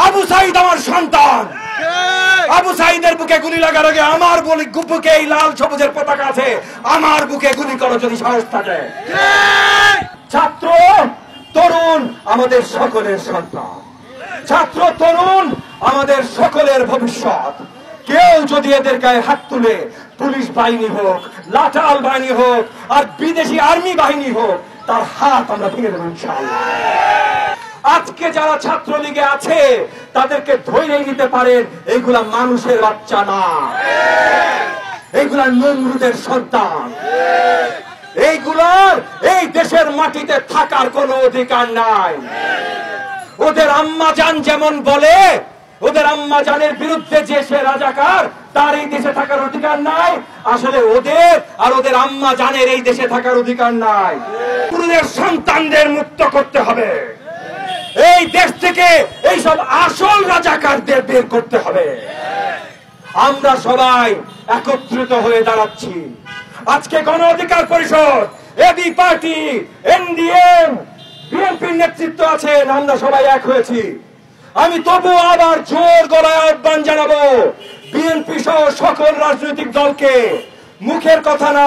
আবু সাইদ আমার সন্তান। আবু সাইদের বুকে গুলি লাগার আগে আমার বুকে এই লাল সবুজের পতাকা আছে, আমার বুকে গুলি করো যদি সাহস থাকে। ছাত্র তরুণ আমাদের সকলের সন্তান, ছাত্র তরুণ আমাদের সকলের ভবিষ্যৎ। কেউ যদি এদের গায়ে হাত তুলে, পুলিশ বাহিনী হোক, লাঠাল বাহিনী হোক, আর বিদেশি আর্মি বাহিনী হোক, তার হাত আমরা ভেঙে দেব ইনশাআল্লাহ। আজকে যারা ছাত্রলীগে আছে তাদেরকে ধরে নিতে পারেন, এইগুলা মানুষের বাচ্চা না, এইগুলা নমরুদের সন্তান। এইগুলার এই দেশের মাটিতে থাকার কোনো অধিকার নাই। ওদের আম্মা জান যেমন বলে, ওদের আম্মা জানের বিরুদ্ধে যে সে রাজাকার, তার এই দেশে থাকার অধিকার নাই। আসলে ওদের আর ওদের আম্মা জানের এই দেশে থাকার অধিকার নাই। ওদের সন্তানদের মুক্ত করতে হবে, এই দেশ থেকে এইসব আসল রাজাকারদের বের করতে হবে। আমরা সবাই একত্রিত হয়ে দাঁড়াচ্ছি। আজকে গণ অধিকার পরিষদ, এবি পার্টি, এনডিএম, বিএনপির নেতৃত্ব আছেন, আমরা সবাই এক হয়েছি। আমি তবু আবার জোর গলায় আহ্বান জানাবো বিএনপি সহ সকল রাজনৈতিক দলকে, মুখের কথা না,